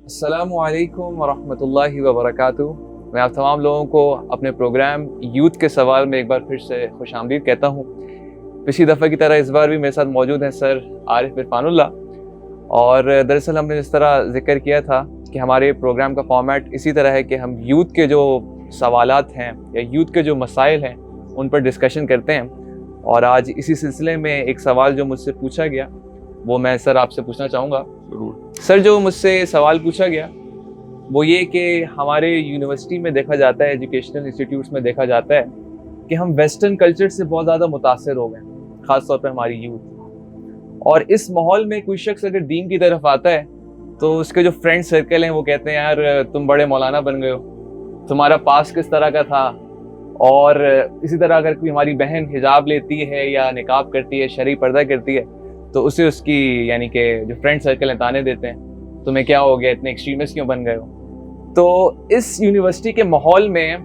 السلام علیکم ورحمۃ اللہ وبرکاتہ. میں آپ تمام لوگوں کو اپنے پروگرام یوتھ کے سوال میں ایک بار پھر سے خوش آمدید کہتا ہوں. پچھلی دفعہ کی طرح اس بار بھی میرے ساتھ موجود ہیں سر عارف عرفان اللہ. اور دراصل ہم نے اس طرح ذکر کیا تھا کہ ہمارے پروگرام کا فارمیٹ اسی طرح ہے کہ ہم یوتھ کے جو سوالات ہیں یا یوتھ کے جو مسائل ہیں ان پر ڈسکشن کرتے ہیں. اور آج اسی سلسلے میں ایک سوال جو مجھ سے پوچھا گیا وہ میں سر آپ سے پوچھنا چاہوں گا. ضرور سر, جو مجھ سے سوال پوچھا گیا وہ یہ کہ ہمارے یونیورسٹی میں دیکھا جاتا ہے, ایجوکیشنل انسٹیٹیوٹس میں دیکھا جاتا ہے کہ ہم ویسٹرن کلچر سے بہت زیادہ متاثر ہو گئے, خاص طور پہ ہماری یوتھ. اور اس ماحول میں کوئی شخص اگر دین کی طرف آتا ہے تو اس کے جو فرینڈ سرکل ہیں وہ کہتے ہیں یار تم بڑے مولانا بن گئے ہو, تمہارا پاس کس طرح کا تھا. اور اسی طرح اگر کوئی ہماری بہن حجاب لیتی ہے یا نقاب کرتی ہے, شرعی پردہ کرتی ہے, تو اسے اس کی یعنی کہ جو فرینڈ سرکل ہیں تانے دیتے ہیں, تمہیں کیا ہو گیا, اتنے ایکسٹریمسٹ کیوں بن گئے ہو. تو اس یونیورسٹی کے ماحول میں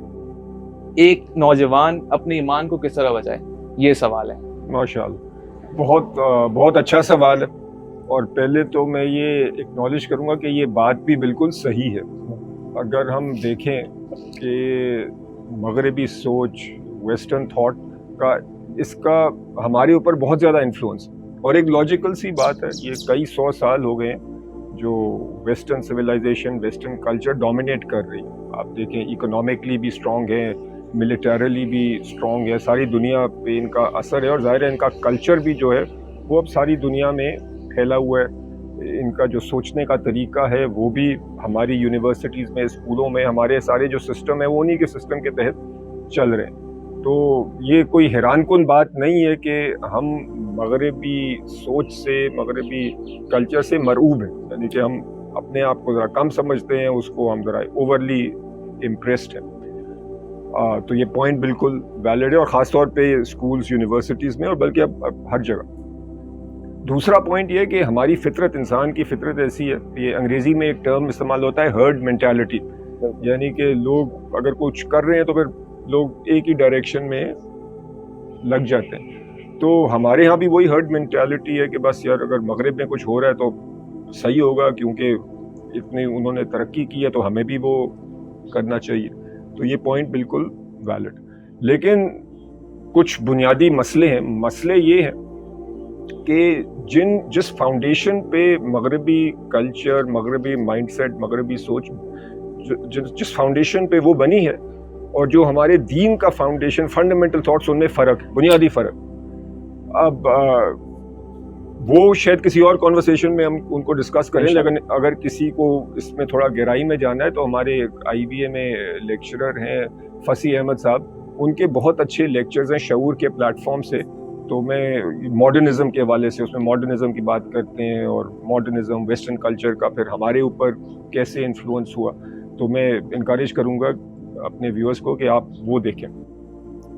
ایک نوجوان اپنے ایمان کو کس طرح بچائے, یہ سوال ہے. ماشاءاللہ, بہت اچھا سوال ہے. اور پہلے تو میں یہ ایکنالج کروں گا کہ یہ بات بھی بالکل صحیح ہے. اگر ہم دیکھیں کہ مغربی سوچ, ویسٹرن تھاٹ کا, اس کا ہمارے اوپر بہت زیادہ انفلوئنس, اور ایک لاجیکل سی بات ہے, یہ کئی 100 سال ہو گئے ہیں جو western civilization, western culture dominate کر رہی ہے. آپ دیکھیں اکنامکلی بھی اسٹرانگ ہے, ملیٹریلی بھی اسٹرانگ ہے, ساری دنیا پہ ان کا اثر ہے, اور ظاہر ہے ان کا کلچر بھی جو ہے وہ اب ساری دنیا میں پھیلا ہوا ہے. ان کا جو سوچنے کا طریقہ ہے وہ بھی ہماری یونیورسٹیز میں, اسکولوں میں, ہمارے سارے جو سسٹم ہے وہ انہی کے سسٹم کے تحت چل رہے ہیں. تو یہ کوئی حیران کن بات نہیں ہے کہ ہم مغربی سوچ سے, مغربی کلچر سے مرعوب ہیں, یعنی کہ ہم اپنے آپ کو ذرا کم سمجھتے ہیں, اس کو ہم ذرا اوورلی امپریسڈ ہیں. تو یہ پوائنٹ بالکل ویلڈ ہے, اور خاص طور پہ اسکولز, یونیورسٹیز میں, اور بلکہ اب ہر جگہ. دوسرا پوائنٹ یہ کہ ہماری فطرت, انسان کی فطرت ایسی ہے, یہ انگریزی میں ایک ٹرم استعمال ہوتا ہے ہرڈ مینٹالٹی, یعنی کہ لوگ اگر کچھ کر رہے ہیں تو پھر لوگ ایک ہی ڈائریکشن میں لگ جاتے ہیں. تو ہمارے ہاں بھی وہی ہرڈ مینٹالٹی ہے کہ بس یار اگر مغرب میں کچھ ہو رہا ہے تو صحیح ہوگا, کیونکہ اتنے انہوں نے ترقی کی ہے تو ہمیں بھی وہ کرنا چاہیے. تو یہ پوائنٹ بالکل ویلڈ. لیکن کچھ بنیادی مسئلے ہیں. مسئلے یہ ہیں کہ جس فاؤنڈیشن پہ مغربی کلچر, مغربی مائنڈ سیٹ, مغربی سوچ جس فاؤنڈیشن پہ وہ بنی ہے, اور جو ہمارے دین کا فاؤنڈیشن, فنڈامنٹل تھاٹس, ان میں فرق ہے, بنیادی فرق. اب وہ شاید کسی اور کانورسیشن میں ہم ان کو ڈسکس کریں, لیکن اگر کسی کو اس میں تھوڑا گہرائی میں جانا ہے تو ہمارے آئی بی اے میں لیکچرر ہیں فصیح احمد صاحب, ان کے بہت اچھے لیکچرز ہیں شعور کے پلیٹ فارم سے. تو میں ماڈرنزم کے حوالے سے, اس میں ماڈرنزم کی بات کرتے ہیں, اور ماڈرنزم ویسٹرن کلچر کا پھر ہمارے اوپر کیسے انفلوئنس ہوا. تو میں انکریج کروں گا اپنے ویورز کو کہ آپ وہ دیکھیں.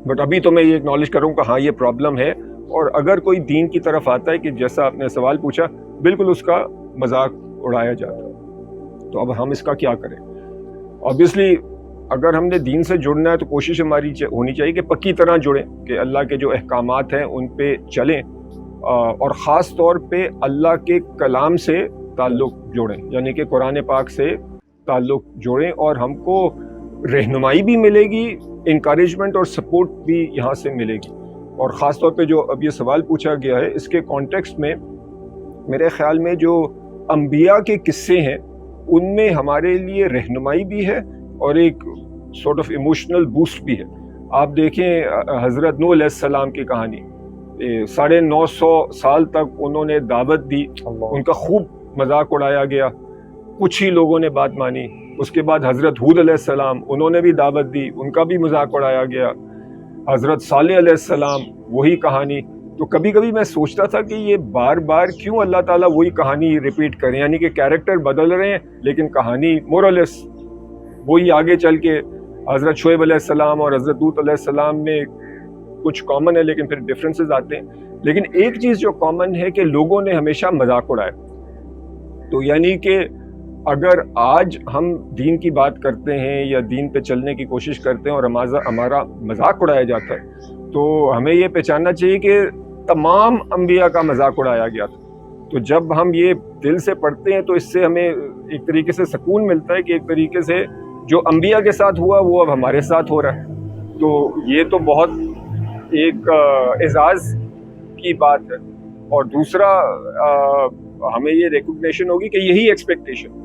بٹ ابھی تو میں یہ اکنالج کروں کہ ہاں یہ پرابلم ہے, اور اگر کوئی دین کی طرف آتا ہے کہ جیسا آپ نے سوال پوچھا, بالکل اس کا مذاق اڑایا جاتا ہے. تو اب ہم اس کا کیا کریں؟ اوبیسلی اگر ہم نے دین سے جڑنا ہے تو کوشش ہماری ہونی چاہیے کہ پکی طرح جڑیں, کہ اللہ کے جو احکامات ہیں ان پہ چلیں, اور خاص طور پہ اللہ کے کلام سے تعلق جوڑیں, یعنی کہ قرآن پاک سے تعلق جوڑیں, اور ہم کو رہنمائی بھی ملے گی, انکریجمنٹ اور سپورٹ بھی یہاں سے ملے گی. اور خاص طور پہ جو اب یہ سوال پوچھا گیا ہے, اس کے کانٹیکسٹ میں میرے خیال میں جو انبیاء کے قصے ہیں ان میں ہمارے لیے رہنمائی بھی ہے, اور ایک سورٹ آف ایموشنل بوسٹ بھی ہے. آپ دیکھیں حضرت نوح علیہ السلام کی کہانی, 950 سال تک انہوں نے دعوت دی, ان کا خوب مذاق اڑایا گیا, کچھ ہی لوگوں نے بات مانی. اس کے بعد حضرت ہود علیہ السلام, انہوں نے بھی دعوت دی, ان کا بھی مذاق اڑایا گیا. حضرت صالح علیہ السلام, وہی کہانی. تو کبھی کبھی میں سوچتا تھا کہ یہ بار بار کیوں اللہ تعالیٰ وہی کہانی ریپیٹ کریں, یعنی کہ کیریکٹر بدل رہے ہیں لیکن کہانی مورلیس وہی آگے چل کے. حضرت شعیب علیہ السلام اور حضرت لوط علیہ السلام میں کچھ کامن ہے لیکن پھر ڈفرینسز آتے ہیں. لیکن ایک چیز جو کامن ہے کہ لوگوں نے ہمیشہ مذاق اڑایا. تو یعنی کہ اگر آج ہم دین کی بات کرتے ہیں یا دین پہ چلنے کی کوشش کرتے ہیں اور ہمارا مذاق اڑایا جاتا ہے, تو ہمیں یہ پہچاننا چاہیے کہ تمام انبیاء کا مذاق اڑایا گیا تھا. تو جب ہم یہ دل سے پڑھتے ہیں تو اس سے ہمیں ایک طریقے سے سکون ملتا ہے کہ ایک طریقے سے جو انبیاء کے ساتھ ہوا وہ اب ہمارے ساتھ ہو رہا ہے. تو یہ تو بہت ایک اعزاز کی بات ہے. اور دوسرا ہمیں یہ ریکگنیشن ہوگی کہ یہی ایکسپیکٹیشن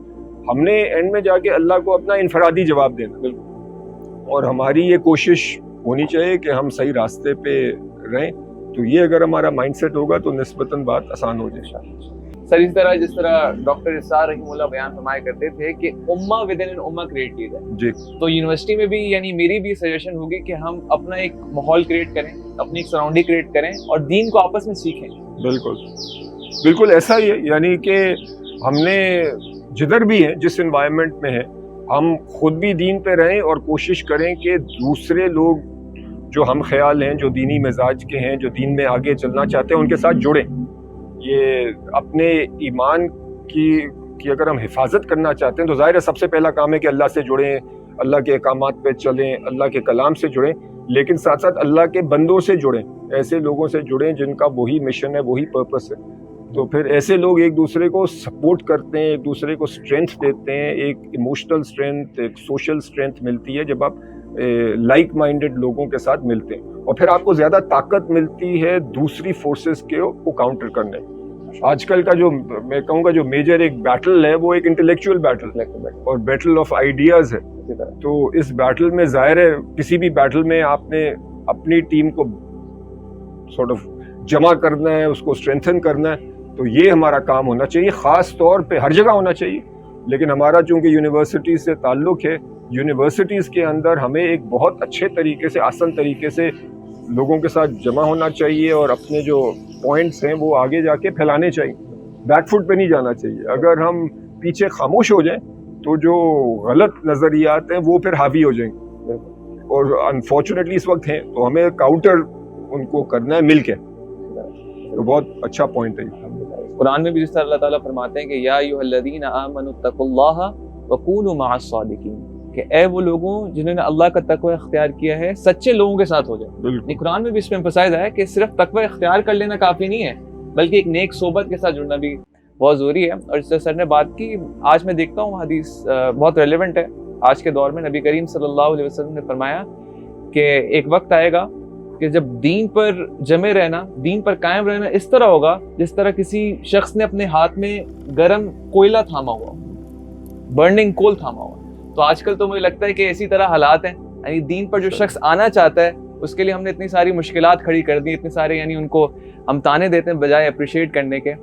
ہم نے اینڈ میں جا کے اللہ کو اپنا انفرادی جواب دینا, اور ہماری یہ کوشش ہونی چاہیے کہ ہم صحیح راستے پہ رہیں. تو یہ اگر ہمارا مائنڈ سیٹ ہوگا تو نسبتاً بات آسان ہو جائے. سر اس طرح جس طرح ڈاکٹر اسرار رحمہ اللہ بیان فرمایا کرتے تھے کہ امہ ود ان امہ کریٹ کی جائے, جی تو یونیورسٹی میں بھی یعنی میری بھی سجیشن ہوگی کہ ہم اپنا ایک ماحول کریٹ کریں, اپنی ایک سراؤنڈنگ کریٹ کریں اور دین کو آپس میں سیکھیں. بالکل ایسا ہی ہے. یعنی کہ ہم نے جدھر بھی ہیں جس انوائرمنٹ میں ہیں ہم خود بھی دین پہ رہیں اور کوشش کریں کہ دوسرے لوگ جو ہم خیال ہیں, جو دینی مزاج کے ہیں, جو دین میں آگے چلنا چاہتے ہیں ان کے ساتھ جڑیں. یہ اپنے ایمان کی اگر ہم حفاظت کرنا چاہتے ہیں تو ظاہر ہے سب سے پہلا کام ہے کہ اللہ سے جڑیں, اللہ کے احکامات پہ چلیں, اللہ کے کلام سے جڑیں, لیکن ساتھ ساتھ اللہ کے بندوں سے جڑیں, ایسے لوگوں سے جڑیں جن کا وہی مشن ہے, وہی پرپس ہے. تو پھر ایسے لوگ ایک دوسرے کو سپورٹ کرتے ہیں, ایک دوسرے کو اسٹرینتھ دیتے ہیں, ایک ایموشنل اسٹرینتھ, ایک سوشل اسٹرینتھ ملتی ہے جب آپ لائک مائنڈڈ لوگوں کے ساتھ ملتے ہیں, اور پھر آپ کو زیادہ طاقت ملتی ہے دوسری فورسز کو کاؤنٹر کرنے. آج کل کا جو میں کہوں گا جو میجر ایک بیٹل ہے وہ ایک انٹلیکچوئل بیٹل اور بیٹل آف آئیڈیاز ہے. تو اس بیٹل میں ظاہر ہے کسی بھی بیٹل میں آپ نے اپنی ٹیم کو سارٹ آف جمع کرنا ہے, اس کو اسٹرینتھن کرنا ہے. تو یہ ہمارا کام ہونا چاہیے, خاص طور پہ ہر جگہ ہونا چاہیے. لیکن ہمارا چونکہ یونیورسٹی سے تعلق ہے, یونیورسٹیز کے اندر ہمیں ایک بہت اچھے طریقے سے, آسان طریقے سے لوگوں کے ساتھ جمع ہونا چاہیے اور اپنے جو پوائنٹس ہیں وہ آگے جا کے پھیلانے چاہیے. بیک فٹ پہ نہیں جانا چاہیے. اگر ہم پیچھے خاموش ہو جائیں تو جو غلط نظریات ہیں وہ پھر حاوی ہو جائیں گے, اور انفارچونیٹلی اس وقت ہیں, تو ہمیں کاؤنٹر ان کو کرنا ہے مل کے. تو بہت اچھا پوائنٹ ہے. قرآن میں بھی جس طرح اللہ تعالیٰ فرماتے ہیں کہ یا ایھا الذین آمنوا اتقوا اللہ وکونوا مع الصادقین, کہ اے وہ لوگوں جنہوں نے اللہ کا تقوی اختیار کیا ہے سچے لوگوں کے ساتھ ہو جائے. قرآن میں بھی اس میں امفسائز ہے کہ صرف تقوی اختیار کر لینا کافی نہیں ہے, بلکہ ایک نیک صحبت کے ساتھ جڑنا بھی بہت ضروری ہے. اور جس طرح سر نے بات کی, آج میں دیکھتا ہوں حدیث بہت ریلیونٹ ہے آج کے دور میں. نبی کریم صلی اللہ علیہ وسلم نے فرمایا کہ ایک وقت آئے گا کہ جب دین پر جمے رہنا, دین پر قائم رہنا اس طرح ہوگا جس طرح کسی شخص نے اپنے ہاتھ میں گرم کوئلہ تھاما ہوا, برننگ کول تھاما ہوا. تو آج کل تو مجھے لگتا ہے کہ اسی طرح حالات ہیں. یعنی دین پر جو شخص آنا چاہتا ہے اس کے لیے ہم نے اتنی ساری مشکلات کھڑی کر دی, اتنے سارے یعنی ان کو ہم تانے دیتے ہیں بجائے اپریشیٹ کرنے کے.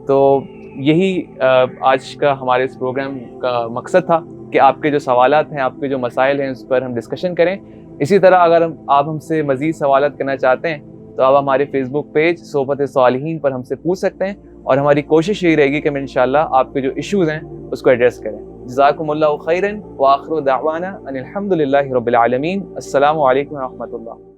تو یہی آج کا ہمارے اس پروگرام کا مقصد تھا کہ آپ کے جو سوالات ہیں, آپ کے جو مسائل ہیں, اس پر ہم ڈسکشن کریں. اسی طرح اگر آپ ہم سے مزید سوالات کرنا چاہتے ہیں تو آپ ہمارے فیس بک پیج صحبت صالحین پر ہم سے پوچھ سکتے ہیں, اور ہماری کوشش یہی رہے گی کہ ہم انشاءاللہ آپ کے جو ایشوز ہیں اس کو ایڈریس کریں. جزاکم اللہ خیرا وآخر دعوانا ان الحمد للہ رب العالمین. السلام علیکم ورحمۃ اللہ.